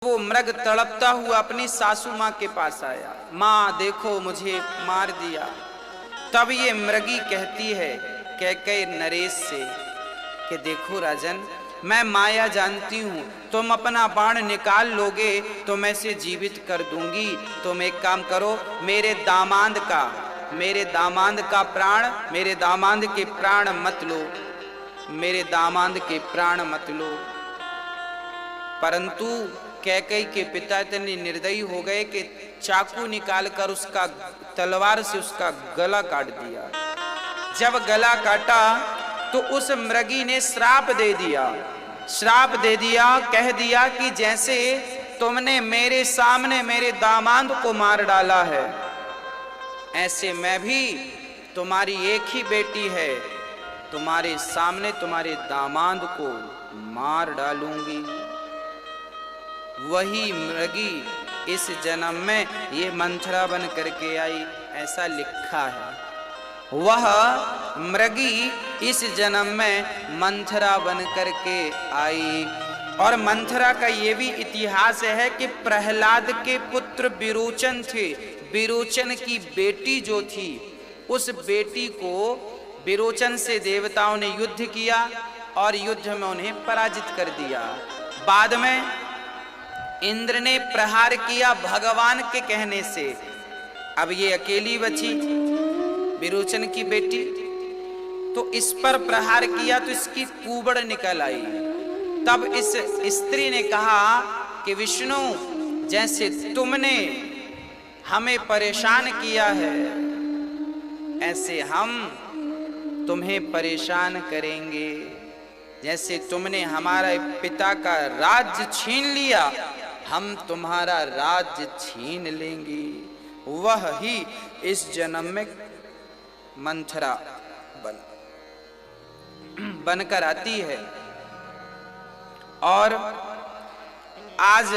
वो मृग तड़पता हुआ अपनी सासू माँ के पास आया, माँ देखो मुझे मार दिया। तब ये मृगी कहती है कैकेयी नरेश से कि देखो राजन, मैं माया जानती हूँ, तुम अपना बाण निकाल लोगे तो मैं इसे जीवित कर दूंगी। तुम एक काम करो, मेरे दामाद का प्राण, मेरे दामाद के प्राण मत लो, मेरे दामाद के प्राण मत लो। परंतु कैकेयी के पिता इतने निर्दयी हो गए कि चाकू निकालकर उसका तलवार से उसका गला काट दिया। जब गला काटा तो उस मृगी ने श्राप दे दिया, कह दिया कि जैसे तुमने मेरे सामने मेरे दामाद को मार डाला है, ऐसे मैं भी, तुम्हारी एक ही बेटी है, तुम्हारे सामने तुम्हारे दामाद को मार डालूंगी। वही मृगी इस जन्म में ये मंथरा बन करके आई, ऐसा लिखा है। वह मृगी इस जन्म में मंथरा बन करके आई। और मंथरा का ये भी इतिहास है कि प्रहलाद के पुत्र विरोचन थे। विरोचन की बेटी जो थी, उस बेटी को विरोचन से देवताओं ने युद्ध किया और युद्ध में उन्हें पराजित कर दिया। बाद में इंद्र ने प्रहार किया भगवान के कहने से। अब ये अकेली बची विरोचन की बेटी, तो इस पर प्रहार किया तो इसकी कुबड़ निकल आई। तब इस स्त्री ने कहा कि विष्णु, जैसे तुमने हमें परेशान किया है, ऐसे हम तुम्हें परेशान करेंगे। जैसे तुमने हमारे पिता का राज्य छीन लिया, हम तुम्हारा राज्य छीन लेंगे। वह ही इस जन्म में मंथरा बनकर आती है। और आज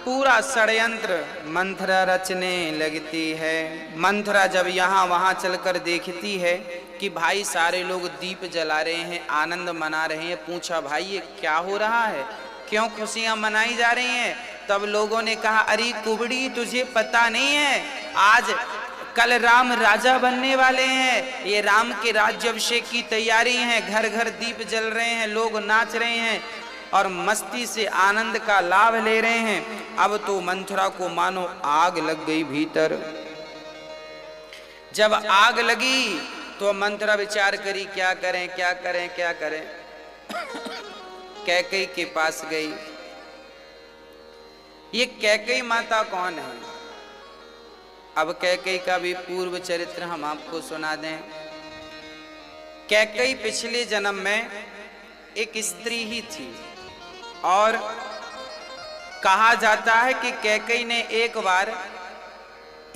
पूरा षड्यंत्र मंथरा रचने लगती है। मंथरा जब यहाँ वहाँ चलकर देखती है कि भाई सारे लोग दीप जला रहे हैं, आनंद मना रहे हैं, पूछा भाई ये क्या हो रहा है, क्यों खुशियां मनाई जा रही हैं? तब लोगों ने कहा अरे कुबड़ी, तुझे पता नहीं है, आज कल राम राजा बनने वाले हैं, ये राम के राज्याभिषेक की तैयारी है, घर घर दीप जल रहे हैं, लोग नाच रहे हैं और मस्ती से आनंद का लाभ ले रहे हैं। अब तो मंथरा को मानो आग लग गई भीतर। जब आग लगी तो मंथरा विचार करी क्या करें क्या करें क्या करें। कैकेयी के पास गई। ये कैकेयी माता कौन है? अब कैकेयी का भी पूर्व चरित्र हम आपको सुना दें। कैकेयी पिछले जन्म में एक स्त्री ही थी और कहा जाता है कि कैकेयी ने एक बार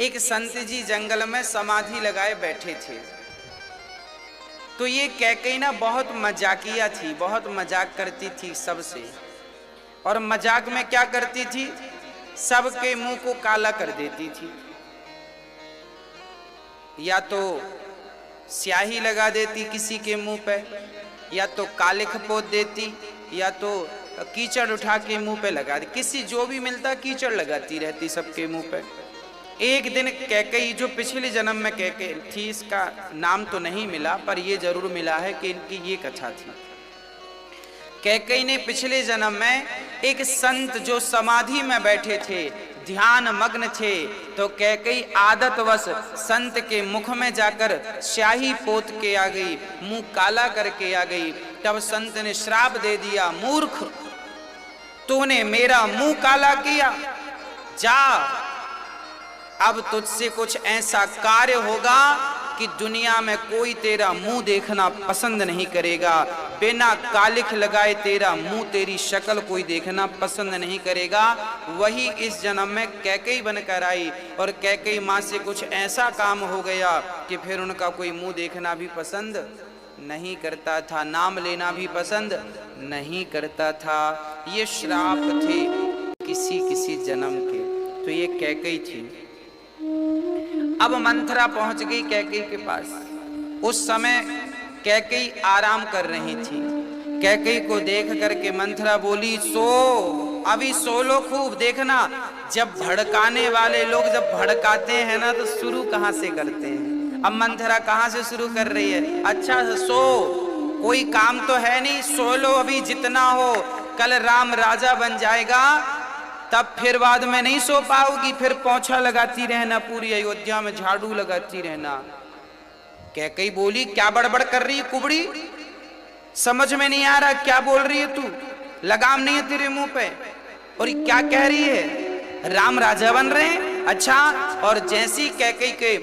एक संत जी जंगल में समाधि लगाए बैठे थे। तो ये कैकेयी ना बहुत मजाकिया थी, बहुत मजाक करती थी सबसे। और मजाक में क्या करती थी, सबके मुंह को काला कर देती थी। या तो स्याही लगा देती किसी के मुंह पे, या तो कालिख पोत देती, या तो कीचड़ उठा के मुंह पे लगा दी। किसी जो भी मिलता कीचड़ लगाती रहती सबके मुंह पे। एक दिन कैकेयी, जो पिछले जन्म में कैकेयी थी, इसका नाम तो नहीं मिला पर यह जरूर मिला है कि इनकी ये कथा थी। कैकेयी ने पिछले जन्म में एक संत जो समाधि में बैठे थे, ध्यान मग्न थे, तो कैकेयी आदतवश संत के मुख में जाकर स्याही पोत के आ गई, मुंह काला करके आ गई। तब संत ने श्राप दे दिया, मूर्ख, तूने मेरा मुंह काला किया, जा अब तुझसे कुछ ऐसा कार्य होगा कि दुनिया में कोई तेरा मुंह देखना पसंद नहीं करेगा। बिना कालिख लगाए तेरा मुंह, तेरी शक्ल कोई देखना पसंद नहीं करेगा। वही इस जन्म में कैकेयी बनकर आई और कैकेयी माँ से कुछ ऐसा काम हो गया कि फिर उनका कोई मुंह देखना भी पसंद नहीं करता था, नाम लेना भी पसंद नहीं करता था। ये श्राप थे किसी किसी जन्म के। तो ये कैकेयी थी। अब मंथरा पहुंच गई कैकेयी के पास। उस समय कैकेयी आराम कर रही थी। कैकेयी को देख करके मंथरा बोली, सो अभी सो लो खूब। देखना जब भड़काने वाले लोग जब भड़काते हैं ना तो शुरू कहाँ से करते हैं। अब मंथरा कहाँ से शुरू कर रही है, अच्छा सो, कोई काम तो है नहीं, सो लो अभी जितना हो, कल राम राजा बन जाएगा तब फिर बाद में नहीं सो पाओगी, फिर पोंछा लगाती रहना, पूरी अयोध्या में झाड़ू लगाती रहना। कैकई बोली क्या बड़बड़ कर रही है कुबड़ी, समझ में नहीं आ रहा क्या बोल रही है तू, लगाम नहीं है तेरे मुंह पे, और क्या कह रही है, राम राजा बन रहे हैं। अच्छा, और जैसी कैकई के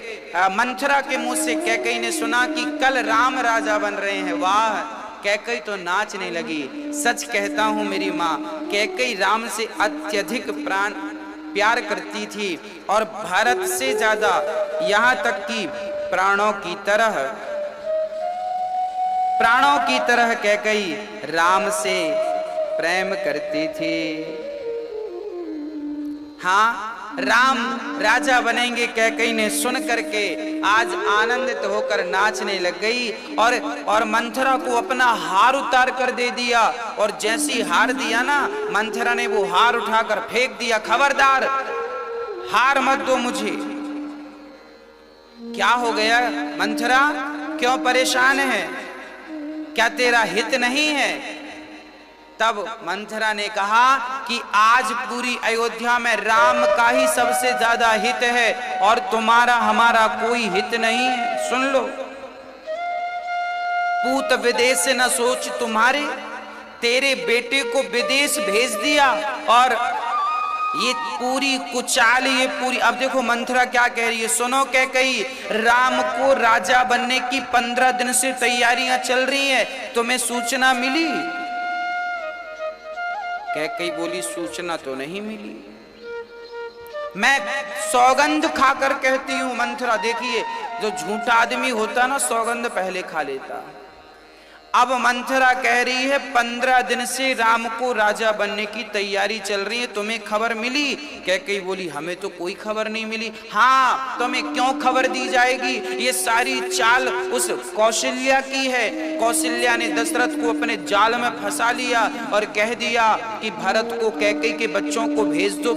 मंथरा के मुंह से कैकई ने सुना कि कल राम राजा बन रहे हैं, वाह, कैकई तो नाचने लगी। सच कहता हूं मेरी माँ, कैकई राम से अत्यधिक प्यार करती थी और भारत से ज्यादा, यहाँ तक कि प्राणों की तरह कैकई राम से प्रेम करती थी। हाँ, राम राजा बनेंगे कैकई ने सुन करके आज आनंदित होकर नाचने लग गई और मंथरा को अपना हार उतार कर दे दिया। और जैसी हार दिया ना, मंथरा ने वो हार उठाकर फेंक दिया, खबरदार हार मत दो मुझे। क्या हो गया मंथरा, क्यों परेशान है, क्या तेरा हित नहीं है? तब मंथरा ने कहा कि आज पूरी अयोध्या में राम का ही सबसे ज्यादा हित है और तुम्हारा हमारा कोई हित नहीं है। सुन लो, पूत विदेश न सोच तुम्हारे, तेरे बेटे को विदेश भेज दिया और ये पूरी कुचाल, ये पूरी। अब देखो मंथरा क्या कह रही है, सुनो कैकई, राम को राजा बनने की 15 दिन से तैयारियां चल रही हैं, तुम्हें सूचना मिली? कैकई बोली सूचना तो नहीं मिली, मैं सौगंध खाकर कहती हूं। मंथरा देखिए, जो झूठा आदमी होता ना सौगंध पहले खा लेता। अब मंथरा कह रही है 15 दिन से राम को राजा बनने की तैयारी चल रही है, तुम्हें खबर मिली? कैकई बोली हमें तो कोई खबर नहीं मिली। हाँ, तुम्हें क्यों खबर दी जाएगी, ये सारी चाल उस कौशल्या की है। कौशल्या ने दशरथ को अपने जाल में फंसा लिया और कह दिया कि भरत को कैकई के बच्चों को भेज दो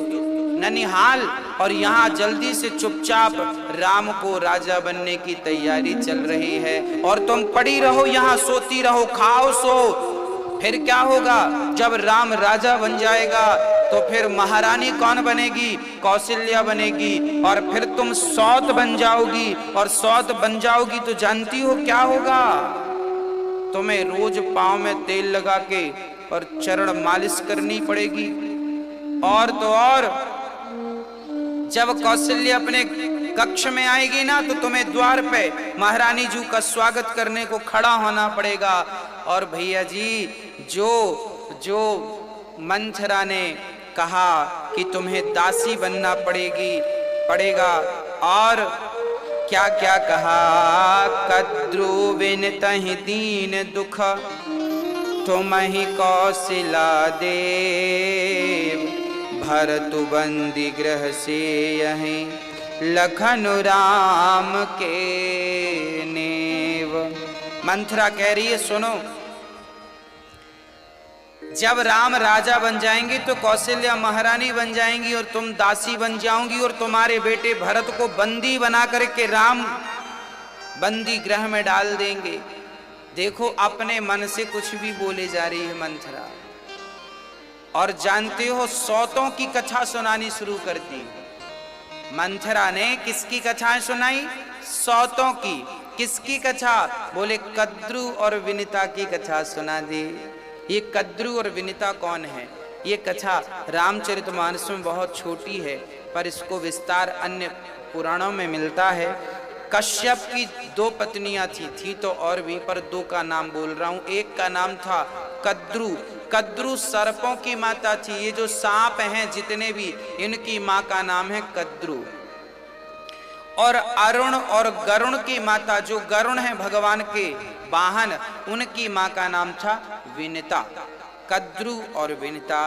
ननिहाल, और यहाँ जल्दी से चुपचाप राम को राजा बनने की तैयारी चल रही है और तुम पड़ी रहो यहाँ, सोती रहो, खाओ सो। फिर क्या होगा, जब राम राजा बन जाएगा तो फिर महारानी कौन बनेगी? कौशल्या बनेगी, और फिर तुम सौत बन जाओगी, और सौत बन जाओगी तो जानती हो क्या होगा, तुम्हें रोज पांव में तेल लगा के और चरण मालिश करनी पड़ेगी। और तो और जब कौशल्या अपने कक्ष में आएगी ना तो तुम्हें द्वार पे महारानी जी का स्वागत करने को खड़ा होना पड़ेगा। और भैया जी, जो मंथरा ने कहा कि तुम्हें दासी बनना पड़ेगा, और क्या क्या कहा, कद्रु विनतहि दीन दुख, तुमहि कौशला देव, भरतु बंदी गृह से यहीं, लखन राम के नेव। मंथरा कह रही है सुनो, जब राम राजा बन जाएंगे तो कौशल्या महारानी बन जाएंगी और तुम दासी बन जाओगी, और तुम्हारे बेटे भरत को बंदी बना करके राम बंदी गृह में डाल देंगे। देखो, अपने मन से कुछ भी बोले जा रही है मंथरा, और जानते हो सौतों की कथा सुनानी शुरू कर दी। मंथरा ने किसकी कथाएं सुनाई? सौतों की। किसकी कथा? बोले कद्रु और विनिता की कथा सुना दी। ये कद्रु और विनिता कौन है? ये कथा रामचरितमानस में बहुत छोटी है, पर इसको विस्तार अन्य पुराणों में मिलता है। कश्यप की 2 पत्नियां थी तो और भी, पर 2 का नाम बोल रहा हूं। एक का नाम था कद्रु। कद्रु सर्पों की माता थी। ये जो सांप हैं जितने भी, इनकी माँ का नाम है कद्रु। और अरुण और गरुण की माता, जो गरुण है भगवान के वाहन, उनकी माँ का नाम था विनिता। कद्रु और विनिता।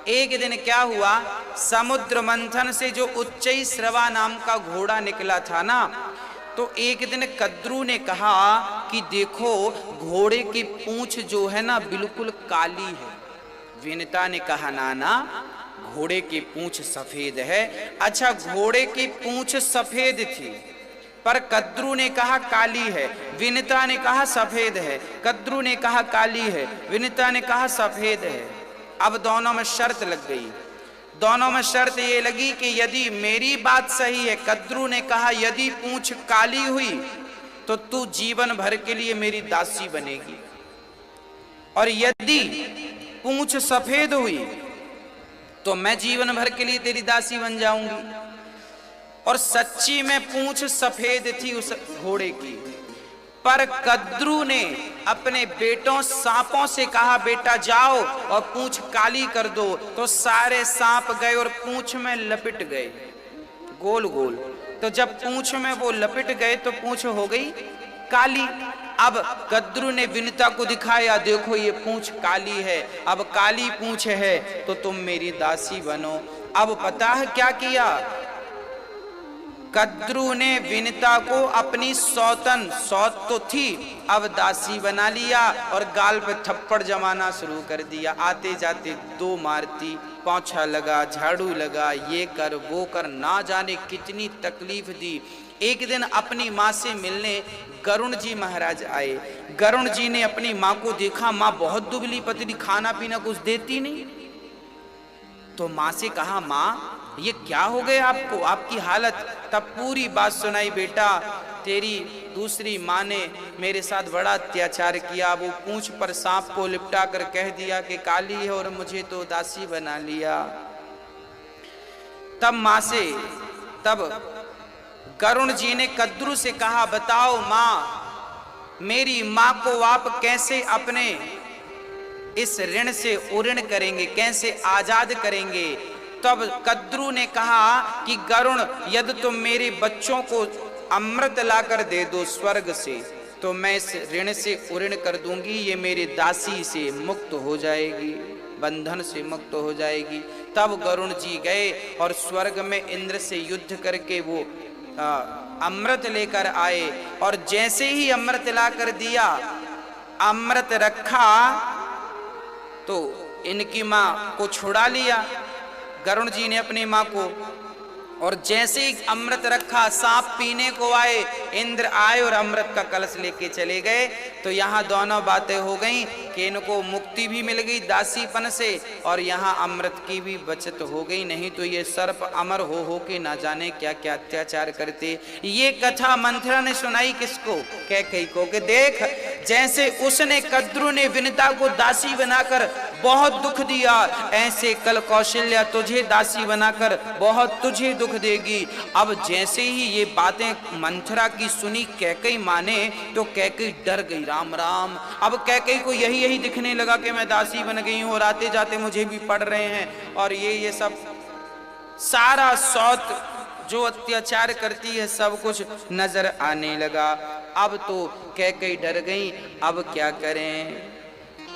एक दिन क्या हुआ, समुद्र मंथन से जो उच्चई श्रवा नाम का घोड़ा निकला था ना, तो एक दिन कद्रु ने कहा कि देखो, घोड़े की पूंछ जो है ना बिल्कुल काली है, विनिता ने कहा नाना, घोड़े की पूंछ सफेद है। अच्छा, घोड़े की पूंछ सफेद थी, पर कद्रू ने कहा काली है। विनिता ने कहा सफेद है, कद्रू ने कहा काली है, विनिता ने कहा सफेद है। अब दोनों में शर्त लग गई। दोनों में शर्त ये लगी कि यदि मेरी बात सही है, कद्रू ने कहा यदि पूंछ काली हुई तो तू जीवन भर के लिए मेरी दासी बनेगी, और यदि पूंछ सफेद हुई तो मैं जीवन भर के लिए तेरी दासी बन जाऊंगी। और सच्ची में पूंछ सफेद थी उस घोड़े की, पर कद्रू ने अपने बेटों सांपों से कहा बेटा जाओ और पूंछ काली कर दो, तो सारे सांप गए और पूंछ में लपेट गए गोल गोल। तो जब पूंछ में वो लपेट गए तो पूंछ हो गई काली। अब कद्रू ने विनिता को दिखाया, देखो ये पूंछ काली है, अब काली पूंछ है तो तुम मेरी दासी बनो। अब पता है क्या किया, कद्रू ने विनिता को अपनी सौत तो थी, अब दासी बना लिया और गाल पे थप्पड़ जमाना शुरू कर दिया। आते जाते दो मारती, पोंछा लगा, झाड़ू लगा, ये कर वो कर, ना जाने कितनी तकलीफ दी। एक दिन अपनी माँ से मिलने गरुण जी महाराज आए। गरुण जी ने अपनी माँ को देखा, माँ बहुत दुबली पतली, खाना पीना कुछ देती नहीं। तो माँ से कहा माँ ये क्या हो गया आपको, आपकी हालत। तब पूरी बात सुनाई, बेटा तेरी दूसरी माँ ने मेरे साथ बड़ा अत्याचार किया, वो पूंछ पर सांप को लिपटा कर कह दिया कि काली है और मुझे तो दासी बना लिया। तब गरुण जी ने कद्रू से कहा बताओ माँ, मेरी माँ को आप कैसे अपने इस ऋण से उऋण करेंगे, कैसे आजाद करेंगे। तब कद्रू ने कहा कि गरुण यदि तुम मेरे बच्चों को अमृत लाकर दे दो स्वर्ग से तो मैं इस ऋण से उऋण कर दूंगी, ये मेरी दासी से मुक्त हो जाएगी, बंधन से मुक्त हो जाएगी। तब गरुण जी गए और स्वर्ग में इंद्र से युद्ध करके वो अमृत लेकर आए, और जैसे ही अमृत ला कर दिया, अमृत रखा तो इनकी माँ को छुड़ा लिया गरुण जी ने अपनी माँ को। और जैसे ही अमृत रखा, सांप पीने को आए, इंद्र आए और अमृत का कलश लेके चले गए। तो यहाँ दोनों बातें हो गई कि इनको मुक्ति भी मिल गई दासीपन से, और यहाँ अमृत की भी बचत हो गई, नहीं तो ये सर्प अमर हो के ना जाने क्या क्या अत्याचार करते। ये कथा मंथरा ने सुनाई किसको, कैकेयी को, कि देख जैसे उसने कद्रू ने विनिता को दासी बनाकर बहुत दुख दिया, ऐसे कल कौशल्या तुझे दासी बनाकर बहुत तुझे दुख देगी। अब जैसे ही ये बातें मंथरा की सुनी कैकेयी माँ ने, तो कैकेयी डर गई, राम राम। अब कैकेयी को यही दिखने लगा कि मैं दासी बन गई हूँ और आते जाते मुझे भी पड़ रहे हैं, और ये सब सारा सौत जो अत्याचार करती है सब कुछ नजर आने लगा। अब तो कैकेयी डर गई, अब क्या करें।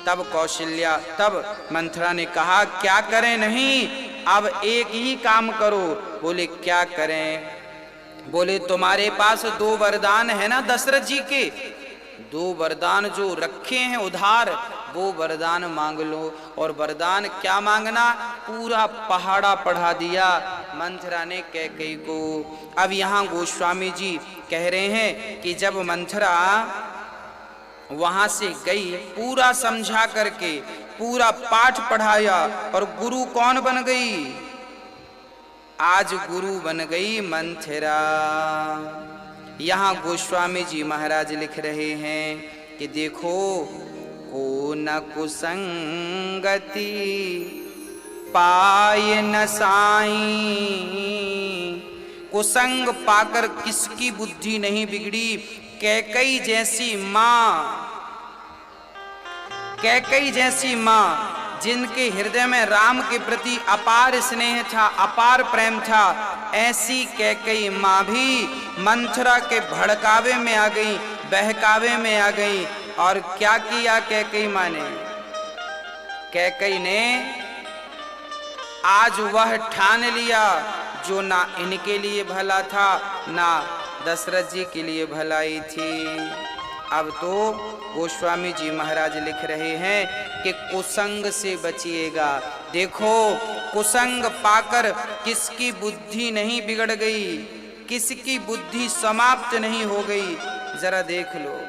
तब मंथरा ने कहा क्या करें, नहीं अब एक ही काम करो। बोले क्या करें। बोले तुम्हारे पास 2 वरदान है ना दशरथ जी के, 2 वरदान जो रखे हैं उधार, वो वरदान मांग लो। और वरदान क्या मांगना, पूरा पहाड़ा पढ़ा दिया मंथरा ने कैकेयी को। अब यहाँ गोस्वामी जी कह रहे हैं कि जब मंथरा वहां से गई, पूरा समझा करके पूरा पाठ पढ़ाया, और गुरु कौन बन गई, आज गुरु बन गई मंथरा। यहाँ गोस्वामी जी महाराज लिख रहे हैं कि देखो को न कुसंगति पाए न साई, कुसंग पाकर किसकी बुद्धि नहीं बिगड़ी। कैकेयी जैसी माँ जिनके हृदय में राम के प्रति अपार स्नेह था, अपार प्रेम था, ऐसी कैकेयी माँ भी मंथरा के भड़कावे में आ गई, बहकावे में आ गई। और क्या किया कैकेयी माँ ने, कैकेयी ने आज वह ठान लिया जो ना इनके लिए भला था ना दशरथ जी के लिए भलाई थी। अब तो गोस्वामी जी महाराज लिख रहे हैं कि कुसंग से बचिएगा। देखो कुसंग पाकर किसकी बुद्धि नहीं बिगड़ गई, किसकी बुद्धि समाप्त नहीं हो गई, जरा देख लो।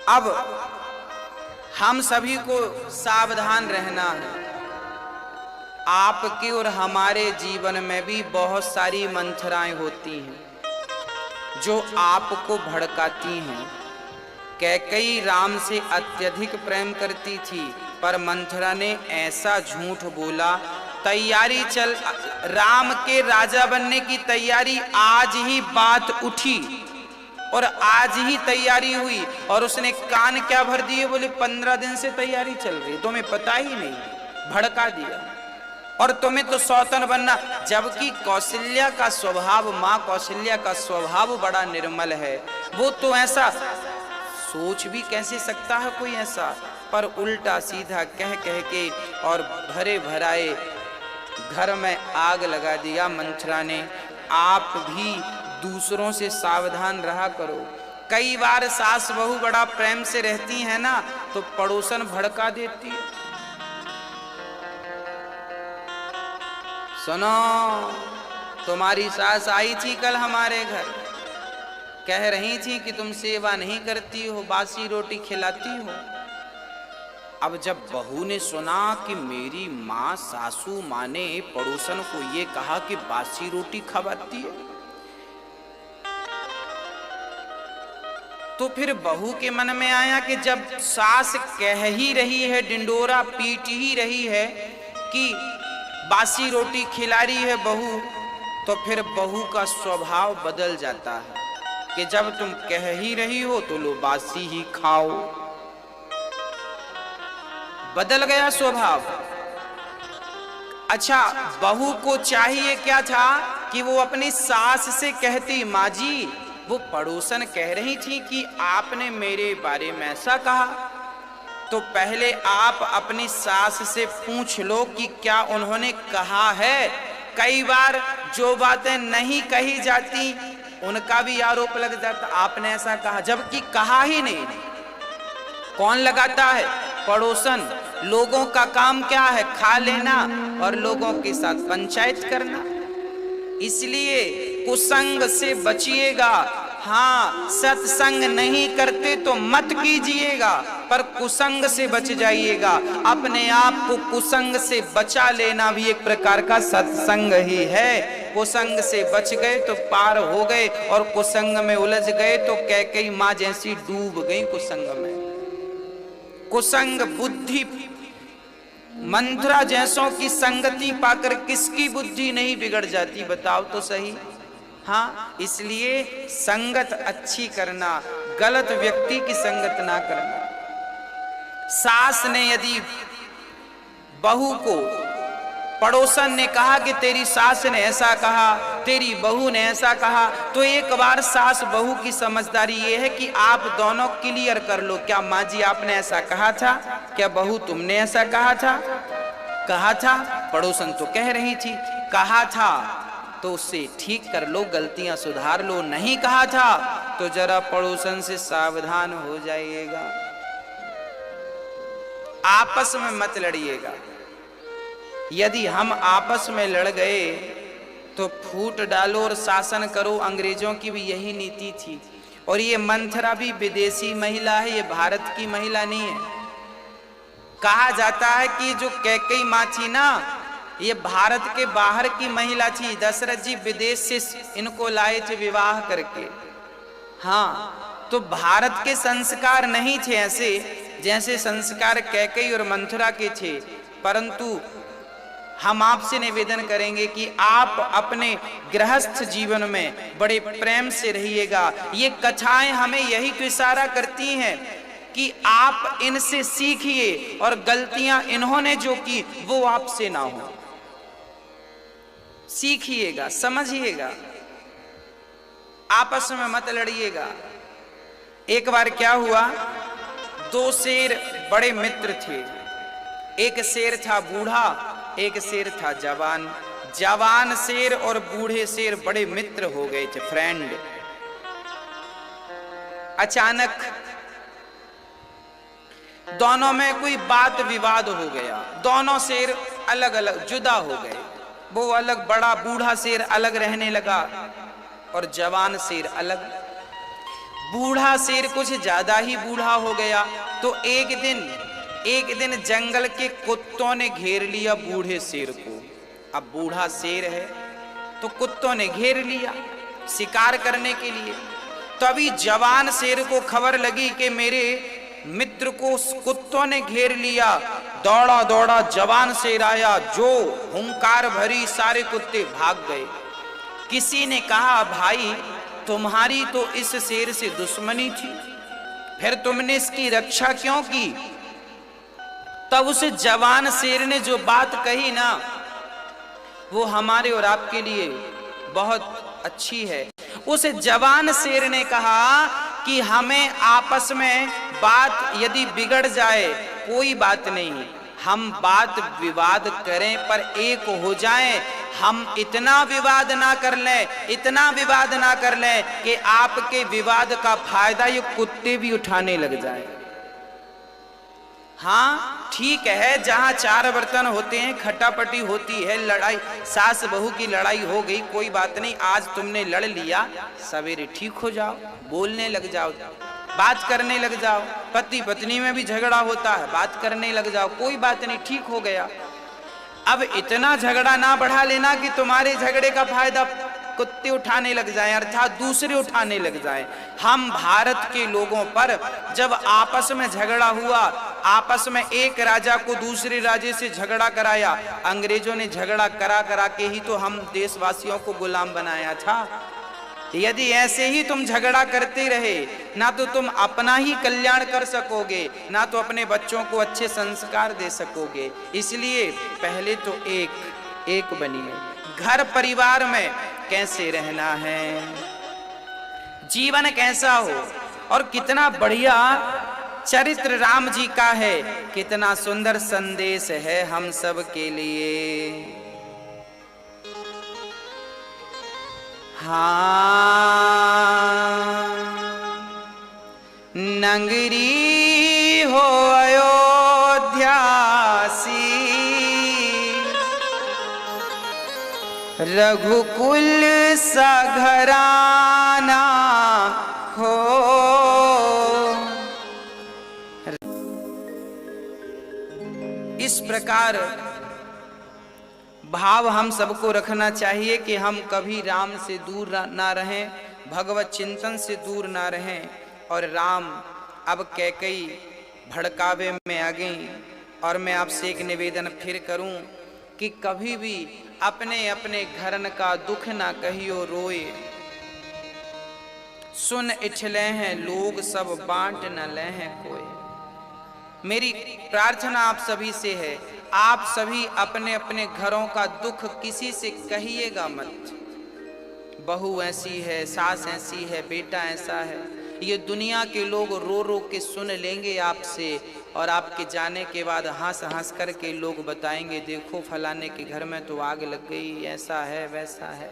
अब हम सभी को सावधान रहना है। आपके और हमारे जीवन में भी बहुत सारी मंथराएं होती हैं जो आपको भड़काती हैं। कैकेयी राम से अत्यधिक प्रेम करती थी, पर मंथरा ने ऐसा झूठ बोला, तैयारी चल, राम के राजा बनने की तैयारी, आज ही बात उठी और आज ही तैयारी हुई, और उसने कान क्या भर दिए, बोले 15 दिन से तैयारी चल रही, तुम्हें पता ही नहीं, भड़का दिया। और तुम्हें तो सौतन बनना, जबकि कौशल्या का स्वभाव, माँ कौशल्या का स्वभाव बड़ा निर्मल है। वो तो ऐसा सोच भी कैसे सकता है कोई ऐसा, पर उल्टा सीधा कह कह के और भरे भराए घर में आग लगा दिया मंथरा ने। आप भी दूसरों से सावधान रहा करो। कई बार सास बहू बड़ा प्रेम से रहती है ना, तो पड़ोसन भड़का देती है। सुनो, तुम्हारी सास आई थी कल हमारे घर, कह रही थी कि तुम सेवा नहीं करती हो, बासी रोटी खिलाती हो। अब जब बहू ने सुना कि मेरी माँ, सासू माँ ने पड़ोसन को ये कहा कि बासी रोटी खवाती है, तो फिर बहू के मन में आया कि जब सास कह ही रही है, डिंडोरा पीट ही रही है कि बासी रोटी खिला रही है बहू, तो फिर बहू का स्वभाव बदल जाता है कि जब तुम कह ही रही हो तो लो बासी ही खाओ। बदल गया स्वभाव। अच्छा, बहू को चाहिए क्या था कि वो अपनी सास से कहती, माँ जी वो पड़ोसन कह रही थी कि आपने मेरे बारे में ऐसा कहा, तो पहले आप अपनी सास से पूछ लो कि क्या उन्होंने कहा है। कई बार जो बातें नहीं कही जाती उनका भी आरोप लग जाता, आपने ऐसा कहा, जबकि कहा ही नहीं। कौन लगाता है? पड़ोसन। लोगों का काम क्या है? खा लेना और लोगों के साथ पंचायत करना। इसलिए कुसंग से बचिएगा। हाँ, सत्संग नहीं करते तो मत कीजिएगा, पर कुसंग से बच जाइएगा। अपने आप को कुसंग से बचा लेना भी एक प्रकार का सत्संग ही है। कुसंग से बच गए तो पार हो गए, और कुसंग में उलझ गए तो कैकेयी माँ जैसी डूब गई कुसंग में। कुसंग बुद्धि, मंथरा जैसों की संगति पाकर किसकी बुद्धि नहीं बिगड़ जाती, बताओ तो सही। हाँ, इसलिए संगत अच्छी करना, गलत व्यक्ति की संगत ना करना। सास ने यदि बहू को, पड़ोसन ने कहा कि तेरी सास ने ऐसा कहा, तेरी बहू ने ऐसा कहा, तो एक बार सास बहू की समझदारी ये है कि आप दोनों क्लियर कर लो, क्या माँ जी आपने ऐसा कहा था, क्या बहू तुमने ऐसा कहा था? कहा था, पड़ोसन तो कह रही थी, कहा था तो उससे ठीक कर लो, गलतियां सुधार लो। नहीं कहा था तो जरा पड़ोसन से सावधान हो जाइएगा। आपस में मत लड़िएगा। यदि हम आपस में लड़ गए तो फूट डालो और शासन करो। अंग्रेजों की भी यही नीति थी। और ये मंथरा भी विदेशी महिला है, ये भारत की महिला नहीं है। कहा जाता है कि जो कैकेयी माँ थी ना, ये भारत के बाहर की महिला थी। दशरथ जी विदेश से इनको लाए थे विवाह करके। हाँ, तो भारत के संस्कार नहीं थे ऐसे जैसे संस्कार कैकेयी और मंथरा के थे। परंतु हम आपसे निवेदन करेंगे कि आप अपने गृहस्थ जीवन में बड़े प्रेम से रहिएगा। ये कथाएं हमें यही तो इशारा करती हैं कि आप इनसे सीखिए और गलतियां इन्होंने जो की वो आपसे ना हो। सीखिएगा, समझिएगा, आपस में मत लड़िएगा। एक बार क्या हुआ, दो शेर बड़े मित्र थे। एक शेर था बूढ़ा, एक शेर था जवान। जवान शेर और बूढ़े शेर बड़े मित्र हो गए थे, फ्रेंड। अचानक दोनों में कोई बात विवाद हो गया, दोनों शेर अलग अलग जुदा हो गए। वो अलग, बड़ा बूढ़ा शेर अलग रहने लगा और जवान शेर अलग। बूढ़ा शेर कुछ ज्यादा ही बूढ़ा हो गया तो एक दिन जंगल के कुत्तों ने घेर लिया बूढ़े शेर को। अब बूढ़ा शेर है तो कुत्तों ने घेर लिया शिकार करने के लिए। तो अभी जवान शेर को खबर लगी कि मेरे मित्र को कुत्तों ने घेर लिया। दौड़ा दौड़ा जवान शेर आया, जो हुंकार भरी सारे कुत्ते भाग गए। किसी ने कहा, भाई तुम्हारी तो इस शेर से दुश्मनी थी, फिर तुमने इसकी रक्षा क्यों की? तब उस जवान शेर ने जो बात कही ना, वो हमारे और आपके लिए बहुत अच्छी है। उस जवान शेर ने कहा कि हमें आपस में बात यदि बिगड़ जाए कोई बात नहीं, हम बात विवाद करें पर एक हो जाएं। हम इतना विवाद ना कर लें कि आपके विवाद का फायदा ये कुत्ते भी उठाने लग जाए। हाँ ठीक है, जहां चार बर्तन होते हैं खटापटी होती है, लड़ाई सास बहू की लड़ाई हो गई, कोई बात नहीं, आज तुमने लड़ लिया, सवेरे ठीक हो जाओ, बोलने लग जाओ, बात करने लग जाओ। पति पत्नी में भी झगड़ा होता है, बात करने लग जाओ, कोई बात नहीं, ठीक हो गया। अब इतना झगड़ा ना बढ़ा लेना कि तुम्हारे झगड़े का फायदा कुत्ते उठाने लग जाएं, अर्थात दूसरे उठाने लग जाएं। हम भारत के लोगों पर जब आपस में झगड़ा हुआ, आपस में एक राजा को दूसरे राजे से झगड़ा कराया, अंग्रेजों ने झगड़ा करा करा के ही तो हम देशवासियों को गुलाम बनाया था। यदि ऐसे ही तुम झगड़ा करते रहे, ना तो तुम अपना ही कल्याण कर सकोगे, ना तो अपने बच्चों को अच्छे संस्कार दे सकोगे। इसलिए पहले तो एक बनिए। घर परिवार में कैसे रहना है, जीवन कैसा हो, और कितना बढ़िया चरित्र राम जी का है, कितना सुंदर संदेश है हम सब के लिए। हाँ नगरी हो अयोध्यासी, रघुकुल सा घराना हो। इस प्रकार भाव हम सबको रखना चाहिए कि हम कभी राम से दूर ना रहें, भगवत चिंतन से दूर ना रहें। और राम अब कैकेयी भड़कावे में आ गई। और मैं आपसे एक निवेदन फिर करूं कि कभी भी अपने अपने घरन का दुख ना कहियो रोए। सुन इठले हैं लोग सब बांट न ले हैं कोई। मेरी प्रार्थना आप सभी से है, आप सभी अपने अपने घरों का दुख किसी से कहिएगा मत। बहू ऐसी है, सास ऐसी है, बेटा ऐसा है, ये दुनिया के लोग रो रो के सुन लेंगे आपसे। और आपके जाने के बाद हंस हंस करके लोग बताएंगे, देखो फलाने के घर में तो आग लग गई, ऐसा है वैसा है।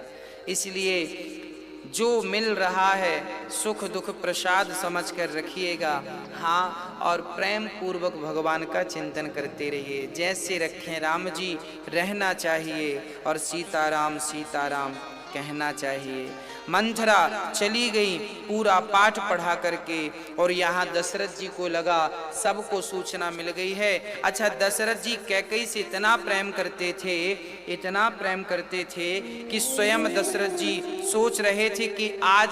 इसलिए जो मिल रहा है सुख दुख प्रसाद समझ कर रखिएगा। हाँ, और प्रेम पूर्वक भगवान का चिंतन करते रहिए। जैसे रखें राम जी रहना चाहिए, और सीताराम सीताराम कहना चाहिए। मंथरा चली गई पूरा पाठ पढ़ा करके, और यहाँ दशरथ जी को लगा सबको सूचना मिल गई है। अच्छा, दशरथ जी कैकेयी से इतना प्रेम करते थे, इतना प्रेम करते थे कि स्वयं दशरथ जी सोच रहे थे कि आज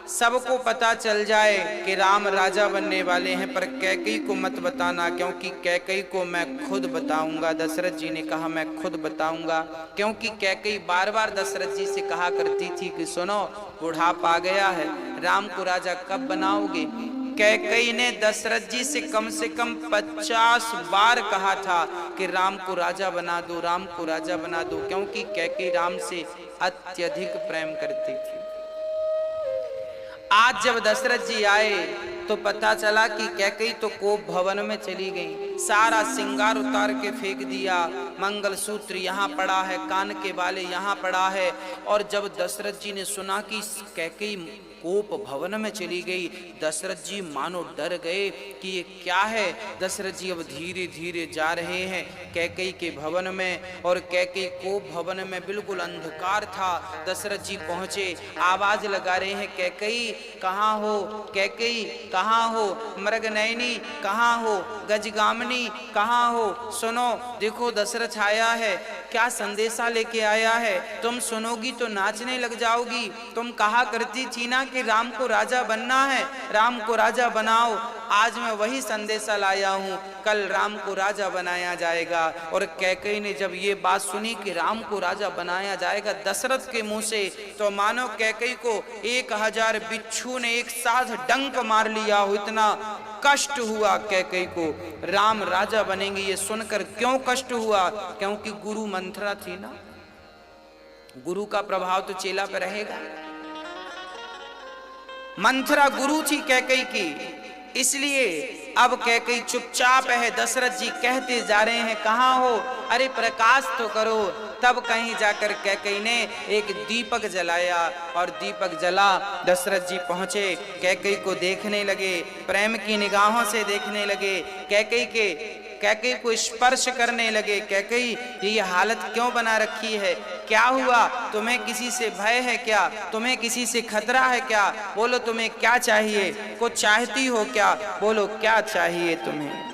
सबको पता चल जाए कि राम राजा बनने वाले हैं, पर कैकेयी को मत बताना, क्योंकि कैकेयी को मैं खुद बताऊंगा। दशरथ जी ने कहा मैं खुद बताऊंगा, क्योंकि कैकेयी बार बार दशरथ जी से कहा करती थी कि सुनो बुढ़ापा आ गया है, राम को राजा कब बनाओगे। कैकेयी ने दशरथ जी से कम 50 बार कहा था कि राम को राजा बना दो, राम को राजा बना दो, क्योंकि कैकेयी राम से अत्यधिक प्रेम करती थी। आज जब दशरथ जी आए तो पता चला कि कैकेयी तो कोप भवन में चली गई, सारा श्रृंगार उतार के फेंक दिया, मंगलसूत्र यहाँ पड़ा है, कान के बाले यहाँ पड़ा है। और जब दशरथ जी ने सुना कि कैकेयी कोप भवन में चली गई, दशरथ जी मानो डर गए कि ये क्या है। दशरथ जी अब धीरे धीरे जा रहे हैं कैकेयी के भवन में, और कैकेयी कोप भवन में बिल्कुल अंधकार था। दशरथ जी पहुंचे, आवाज लगा रहे हैं, कैकेयी कहाँ हो, कैकेयी कहाँ हो, मृगनयनी कहाँ हो, गजगामिनी कहाँ हो, सुनो देखो दशरथ आया है, क्या संदेशा लेके आया है, तुम सुनोगी तो नाचने लग जाओगी। तुम कहा करती थी ना कि राम को राजा बनना है, राम को राजा बनाओ, आज मैं वही संदेशा लाया हूँ, कल राम को राजा बनाया जाएगा। और कैकेयी ने जब ये बात सुनी कि राम को राजा बनाया जाएगा दशरथ के मुंह से, तो मानो कैकेयी को 1000 बिच्छू ने एक साथ डंक मार लिया हो, इतना कष्ट हुआ कैकेयी को। राम राजा बनेंगे ये सुनकर क्यों कष्ट हुआ, क्योंकि गुरु मंथरा थी ना, गुरु का प्रभाव तो चेला पर रहेगा। मंथरा गुरु थी कैकेयी की, इसलिए अब कैकेयी चुपचाप है। दशरथ जी कहते जा रहे हैं कहाँ हो, अरे प्रकाश तो करो। तब कहीं जाकर कैकेयी ने एक दीपक जलाया, और दीपक जला, दशरथ जी पहुंचे, कैकेयी को देखने लगे, प्रेम की निगाहों से देखने लगे, कैकेयी को स्पर्श करने लगे। कैकेयी ये हालत क्यों बना रखी है, क्या हुआ, तुम्हें किसी से भय है क्या, तुम्हें किसी से खतरा है क्या, बोलो तुम्हें क्या चाहिए, कुछ चाहती हो क्या, बोलो क्या चाहिए तुम्हें,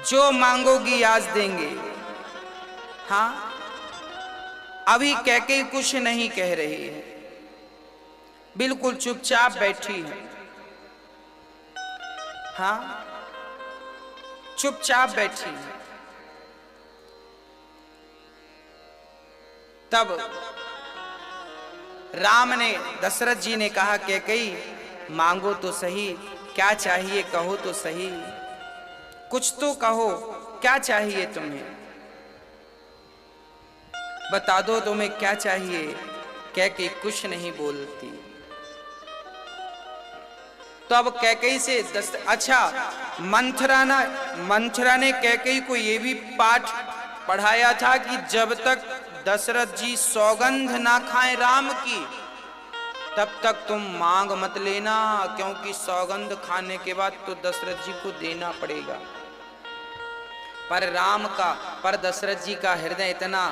जो मांगोगी आज देंगे। हाँ, अभी कैकेयी कुछ नहीं कह रही है, बिल्कुल चुपचाप बैठी है। हाँ, चुपचाप बैठी है। तब राम ने, दशरथ जी ने कहा कैकेयी मांगो तो सही, क्या चाहिए कहो तो सही, कुछ तो कहो, क्या चाहिए तुम्हें, बता दो तुम्हें क्या चाहिए। कैकेयी कुछ नहीं बोलती। तो अब कैकेयी से अच्छा, मंथरा ने कैकेयी को ये भी पाठ पढ़ाया था कि जब तक दशरथ जी सौगंध ना खाएं राम की, तब तक तुम मांग मत लेना, क्योंकि सौगंध खाने के बाद तो दशरथ जी को देना पड़ेगा। पर दशरथ जी का हृदय इतना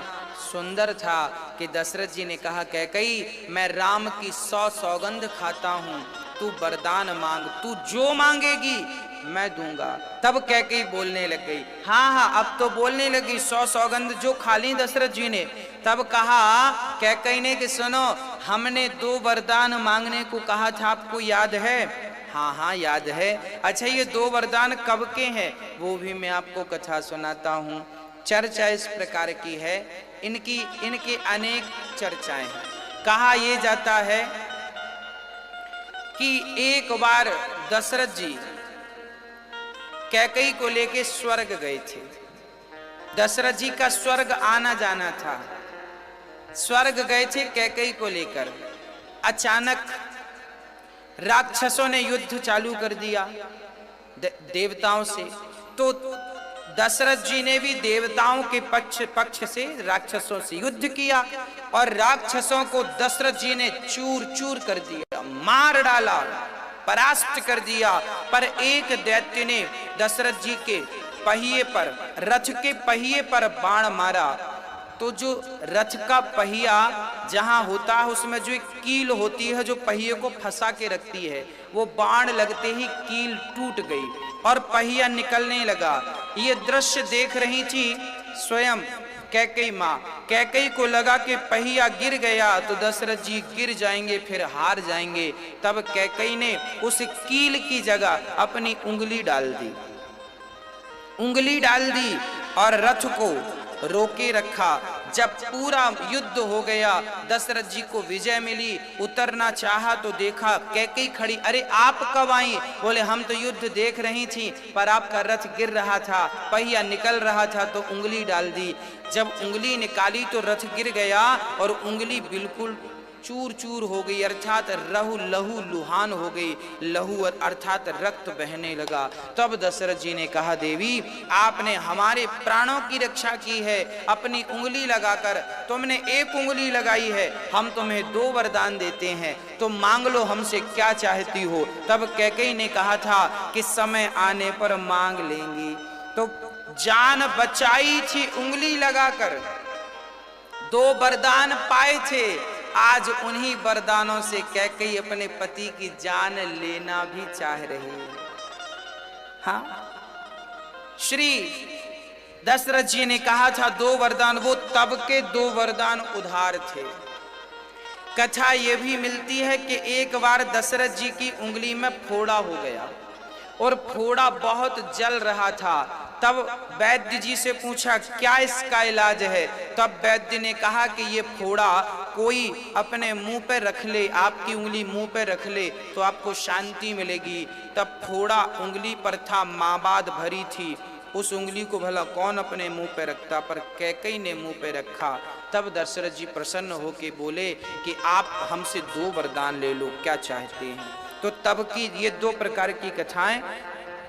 सुंदर था कि दशरथ जी ने कहा कैकेयी मैं राम की 100 सौगंध खाता हूं, तू वरदान मांग, तू जो मांगेगी मैं दूंगा। तब कैकेयी बोलने लग गई, हाँ अब तो बोलने लगी, 100 सौगंध जो खा ली दशरथ जी ने। तब कहा कैकेयी ने कि सुनो, हमने 2 वरदान मांगने को कहा था, आपको याद है? हाँ याद है। अच्छा, ये 2 वरदान कब के हैं, वो भी मैं आपको कथा सुनाता हूँ। चर्चा इस प्रकार की है, इनकी अनेक चर्चाएं हैं। कहा यह जाता है कि एक बार दशरथ जी कैकेयी को लेके स्वर्ग गए थे। दशरथ जी का स्वर्ग आना जाना था, स्वर्ग गए थे कैकेयी को लेकर। अचानक राक्षसों ने युद्ध चालू कर दिया देवताओं से, तो दशरथ जी ने भी देवताओं के पक्ष से राक्षसों से युद्ध किया, और राक्षसों को दशरथ जी ने चूर चूर कर दिया, मार डाला, परास्त कर दिया। पर एक दैत्य ने दशरथ जी के पहिए पर, रथ के पहिए पर बाण मारा। तो जो रथ का पहिया जहां होता है उसमें जो एक कील होती है जो पहिए को फंसा के रखती है, वो बाण लगते ही कील टूट गई और पहिया निकलने लगा। ये दृश्य देख रही थी स्वयं कैकेयी माँ। कैकेयी को लगा कि पहिया गिर गया तो दशरथ जी गिर जाएंगे, फिर हार जाएंगे। तब कैकेयी ने उस कील की जगह अपनी उंगली डाल दी और रथ को रोके रखा। जब पूरा युद्ध हो गया, दशरथ जी को विजय मिली, उतरना चाहा तो देखा कैकेयी खड़ी। अरे आप कब आई? बोले हम तो युद्ध देख रही थी, पर आपका रथ गिर रहा था, पहिया निकल रहा था तो उंगली डाल दी। जब उंगली निकाली तो रथ गिर गया और उंगली बिल्कुल चूर चूर हो गई, अर्थात रहु लहू लुहान हो गई, लहू अर्थात रक्त बहने लगा। तब दशरथ जी ने कहा, देवी आपने हमारे प्राणों की रक्षा की है, अपनी उंगली लगाकर, तुमने एक उंगली लगाई है, हम तुम्हें 2 वरदान देते हैं, तो मांग लो, हमसे क्या चाहती हो। तब कैकेयी ने कहा था कि समय आने पर मांग लेंगी। तो जान बचाई थी उंगली लगाकर, 2 वरदान पाए थे, आज उन्हीं वरदानों से कैकेयी अपने पति की जान लेना भी चाह रही है। हाँ, श्री दशरथ जी ने कहा था 2 वरदान, वो तब के 2 वरदान उधार थे। कथा ये भी मिलती है कि एक बार दशरथ जी की उंगली में फोड़ा हो गया और फोड़ा बहुत जल रहा था। तब वैद्य जी से पूछा क्या इसका इलाज है। तब वैद्य ने कहा कि ये फोड़ा कोई अपने मुंह पे रख ले, आपकी उंगली मुंह पे रख ले तो आपको शांति मिलेगी। तब फोड़ा उंगली पर था, माबाद भरी थी, उस उंगली को भला कौन अपने मुंह पे रखता, पर कैकेयी ने मुंह पे रखा। तब दशरथ जी प्रसन्न होके बोले कि आप हमसे 2 वरदान ले लो, क्या चाहते हैं। तो तब की ये 2 प्रकार की कथाएं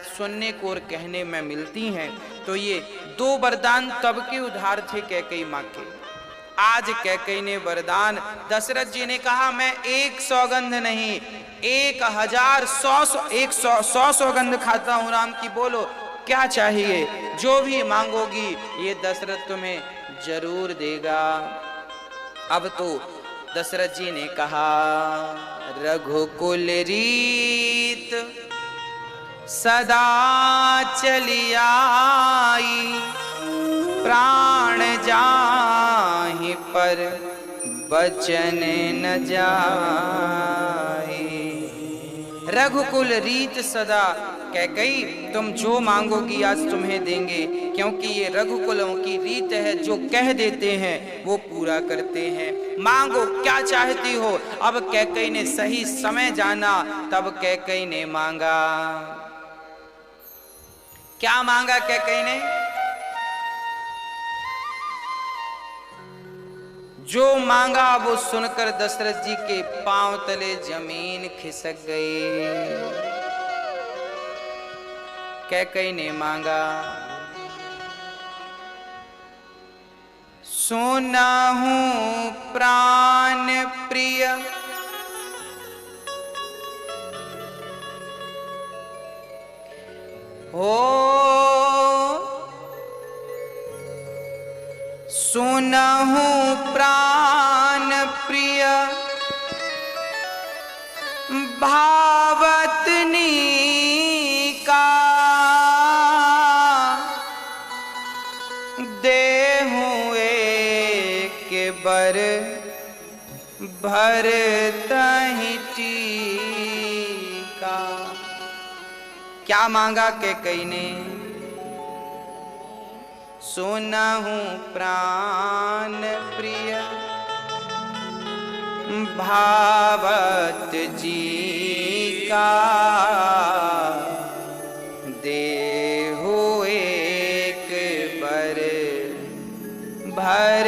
सुनने को और कहने में मिलती हैं। तो ये 2 वरदान तब के उधार थे कैकेयी माँ के। आज कैकेयी ने वरदान, दशरथ जी ने कहा मैं 1 सौगंध नहीं, 1,000 सौगंध खाता हूँ राम की, बोलो क्या चाहिए, जो भी मांगोगी ये दशरथ तुम्हें जरूर देगा। अब तो दशरथ जी ने कहा, रघुकुल रीत सदा चली आई, प्राण जाहि पर बचन न जाए। रघुकुल रीत सदा, कैकेयी तुम जो मांगोगी आज तुम्हें देंगे, क्योंकि ये रघुकुलों की रीत है, जो कह देते हैं वो पूरा करते हैं। मांगो क्या चाहती हो। अब कैकेयी ने सही समय जाना, तब कैकेयी ने मांगा। क्या मांगा कैकेयी ने? जो मांगा वो सुनकर दशरथ जी के पांव तले जमीन खिसक गई। कैकेयी ने मांगा, सोना हूं प्राण प्रिय, हो सोना हूं प्राण प्रिय, भावतनी का देहूं एक बर भर तहि टीका। क्या मांगा कैकेयी ने? सोना हूं प्राण प्रिय, भावत जी का देहु एक बर भर